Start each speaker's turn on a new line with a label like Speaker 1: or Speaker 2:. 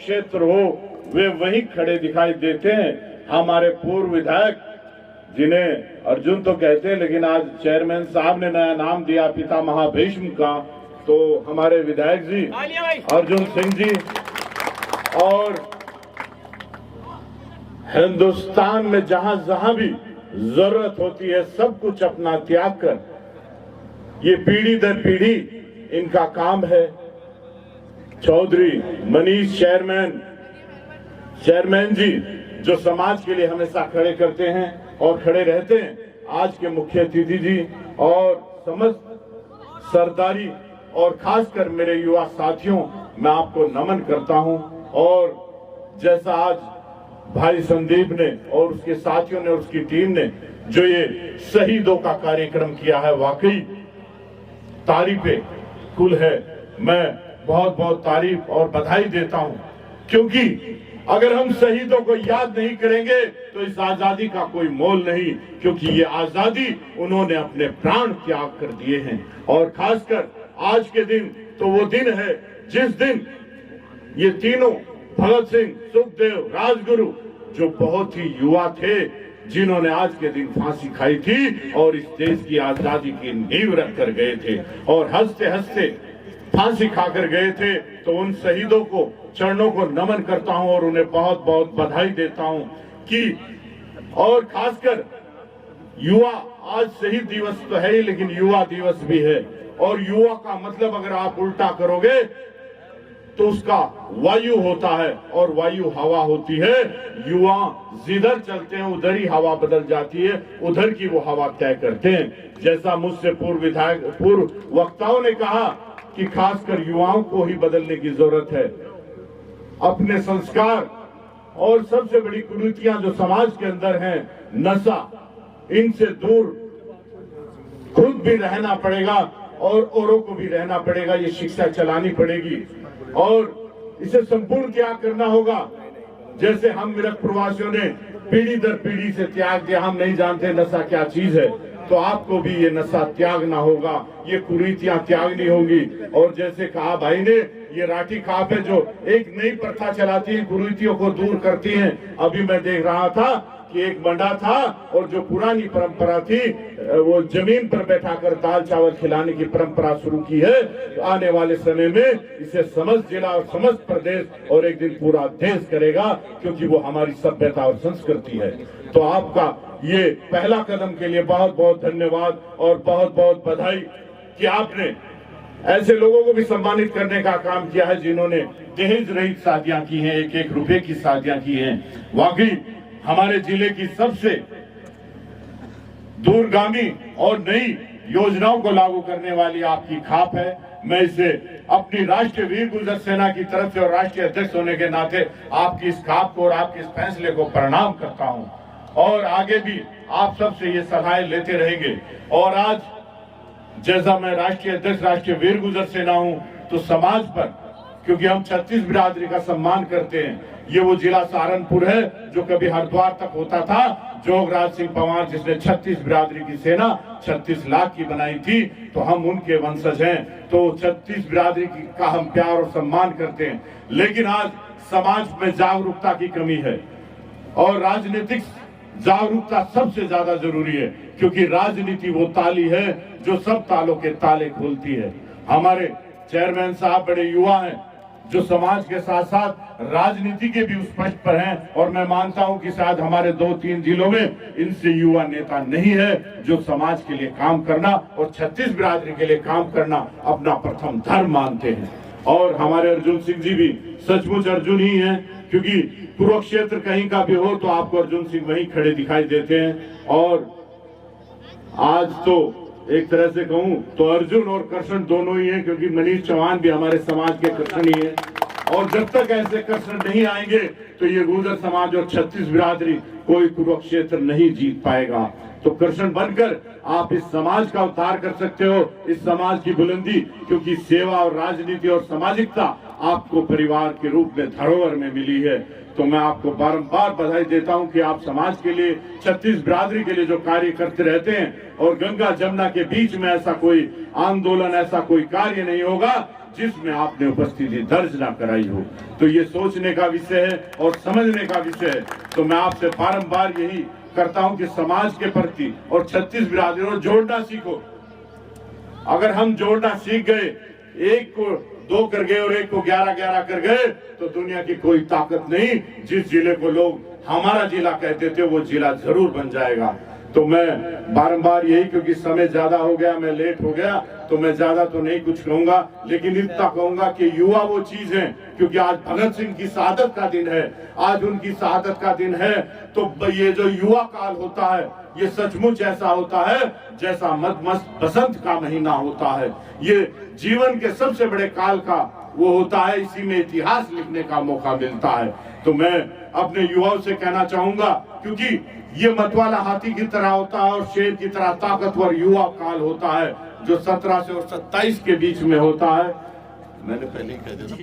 Speaker 1: क्षेत्र हो वे वहीं खड़े दिखाई देते हैं। हमारे पूर्व विधायक, जिन्हें अर्जुन तो कहते हैं लेकिन आज चेयरमैन साहब ने नया नाम दिया पिता महाभीष्म का, तो हमारे विधायक जी अर्जुन सिंह जी, और हिंदुस्तान में जहां जहां भी जरूरत होती है सब कुछ अपना त्याग कर, ये पीढ़ी दर पीढ़ी इनका काम है। चौधरी मनीष चेयरमैन जी जो समाज के लिए हमेशा खड़े करते हैं और खड़े रहते हैं, आज के मुख्य अतिथि जी और समस्त सरदारी और खासकर मेरे युवा साथियों, मैं आपको नमन करता हूं। और जैसा आज भाई संदीप ने और उसके साथियों ने और उसकी टीम ने जो ये शहीदों का कार्यक्रम किया है, वाकई तारीफे कुल है। मैं बहुत बहुत तारीफ और बधाई देता हूं, क्योंकि अगर हम शहीदों को याद नहीं करेंगे तो इस आजादी का कोई मोल नहीं, क्योंकि ये आजादी उन्होंने अपने प्राण त्याग कर दिए हैं। और खासकर आज के दिन तो वो दिन है जिस दिन ये तीनों भगत सिंह, सुखदेव, राजगुरु, जो बहुत ही युवा थे, जिन्होंने आज के दिन फांसी खाई थी और इस देश की आजादी की नींव रख कर गए थे और हंसते हंसते फांसी खाकर गए थे, तो उन शहीदों को चरणों को नमन करता हूं और उन्हें बहुत बहुत बधाई देता हूं कि, और खासकर युवा, आज शहीद दिवस तो है ही लेकिन युवा दिवस भी है। और युवा का मतलब अगर आप उल्टा करोगे तो उसका वायु होता है और वायु हवा होती है। युवा जिधर चलते हैं उधर ही हवा बदल जाती है, उधर की वो हवा तय करते हैं। जैसा मुझसे पूर्व वक्ताओं ने कहा कि खासकर युवाओं को ही बदलने की जरूरत है। अपने संस्कार और सबसे बड़ी कुरीतियां जो समाज के अंदर हैं, नशा, इनसे दूर खुद भी रहना पड़ेगा और औरों को भी रहना पड़ेगा। ये शिक्षा चलानी पड़ेगी और इसे संपूर्ण त्याग करना होगा। जैसे हम मेरठ प्रवासियों ने पीढ़ी दर पीढ़ी से त्याग दिया, हम नहीं जानते नशा क्या चीज है, तो आपको भी ये नशा त्यागना होगा, ये कुरीतियां त्यागनी होगी। और जैसे कहा भाई ने, ये राठी खाप है जो एक नई प्रथा चलाती है, कुरीतियों को दूर करती है। अभी मैं देख रहा था कि एक मंडा था और जो पुरानी परंपरा थी, वो जमीन पर बैठाकर दाल चावल खिलाने की परंपरा शुरू की है। तो आने वाले समय में इसे समस्त जिला और समस्त प्रदेश और एक दिन पूरा देश करेगा, क्योंकि वो हमारी सभ्यता और संस्कृति है। तो आपका ये पहला कदम के लिए बहुत बहुत धन्यवाद और बहुत बहुत बधाई कि आपने ऐसे लोगों को भी सम्मानित करने का काम किया है जिन्होंने दहेज रहित शादियां की हैं, 1-1 रुपए की शादियां की हैं। वाकई हमारे जिले की सबसे दूरगामी और नई योजनाओं को लागू करने वाली आपकी खाप है। मैं इसे अपनी राष्ट्रीय वीर गुर्जर सेना की तरफ से और राष्ट्रीय अध्यक्ष होने के नाते आपकी इस खाप को और आपके इस फैसले को प्रणाम करता हूं और आगे भी आप सबसे ये सलाहें लेते रहेंगे। और आज जैसा मैं राष्ट्रीय अध्यक्ष राष्ट्रीय वीर गुर्जर सेना हूं, तो समाज पर, क्योंकि हम 36 बिरादरी का सम्मान करते हैं, ये वो जिला सहारनपुर है जो कभी हरिद्वार तक होता था। जोगराज सिंह पंवार जिसने 36 बिरादरी की सेना 36 लाख की बनाई थी, तो हम उनके वंशज हैं। तो 36 बिरादरी का हम प्यार और सम्मान करते हैं। लेकिन आज समाज में जागरूकता की कमी है और राजनीतिक जागरूकता सबसे ज्यादा जरूरी है, क्योंकि राजनीति वो ताली है जो सब तालों के ताले खोलती है। हमारे चेयरमैन साहब बड़े युवा हैं जो समाज के साथ साथ राजनीति के भी उस पक्ष पर हैं, और मैं मानता हूं कि शायद हमारे 2-3 जिलों में इनसे युवा नेता नहीं है जो समाज के लिए काम करना और 36 बिरादरी के लिए काम करना अपना प्रथम धर्म मानते हैं। और हमारे अर्जुन सिंह जी भी सचमुच अर्जुन ही हैं, क्योंकि कुरुक्षेत्र कहीं का भी हो तो आपको अर्जुन सिंह वहीं खड़े दिखाई देते हैं। और आज तो एक तरह से कहूं तो अर्जुन और कृष्ण दोनों ही हैं, क्योंकि मनीष चौहान भी हमारे समाज के कृष्ण ही हैं। और जब तक ऐसे कृष्ण नहीं आएंगे तो ये गुर्जर समाज और 36 बिरादरी कोई कुरुक्षेत्र नहीं जीत पाएगा। तो कृष्ण बनकर आप इस समाज का उद्धार कर सकते हो, इस समाज की बुलंदी, क्योंकि सेवा और राजनीति और सामाजिकता आपको परिवार के रूप में धरोहर में मिली है। तो मैं आपको बारंबार बधाई देता हूं कि आप समाज के लिए, छत्तीस बिरादरी के लिए जो कार्य करते रहते हैं, और गंगा जमुना के बीच में ऐसा कोई आंदोलन, ऐसा कोई कार्य नहीं होगा जिसमें आपने उपस्थिति दर्ज ना कराई हो। तो ये सोचने का विषय है और समझने का विषय है। तो मैं आपसे बारंबार यही करता हूं कि समाज के प्रति और छत्तीस बिरादरियों को जोड़ना सीखो। अगर हम जोड़ना सीख गए, एक को 2 कर गए और एक को 11-11 कर गए, तो दुनिया की कोई ताकत नहीं। जिस जिले को लोग हमारा जिला कहते थे वो जिला जरूर बन जाएगा। तो मैं बारंबार यही, क्योंकि समय ज्यादा हो गया, मैं लेट हो गया, तो मैं ज्यादा तो नहीं कुछ कहूंगा, लेकिन इतना कहूंगा कि युवा वो चीज है, क्योंकि आज भगत सिंह की शहादत का दिन है, आज उनकी शहादत का दिन है। तो ये जो युवा काल होता है, ये सचमुच ऐसा होता है जैसा मदमस्त बसंत का महीना होता है। ये जीवन के सबसे बड़े काल का वो होता है, इसी में इतिहास लिखने का मौका मिलता है। तो मैं अपने युवाओं से कहना चाहूंगा, क्योंकि ये मतवाला हाथी की तरह होता है और शेर की तरह ताकतवर युवा काल होता है, जो 17 से 27 के बीच में होता है। मैंने पहले ही कह दिया।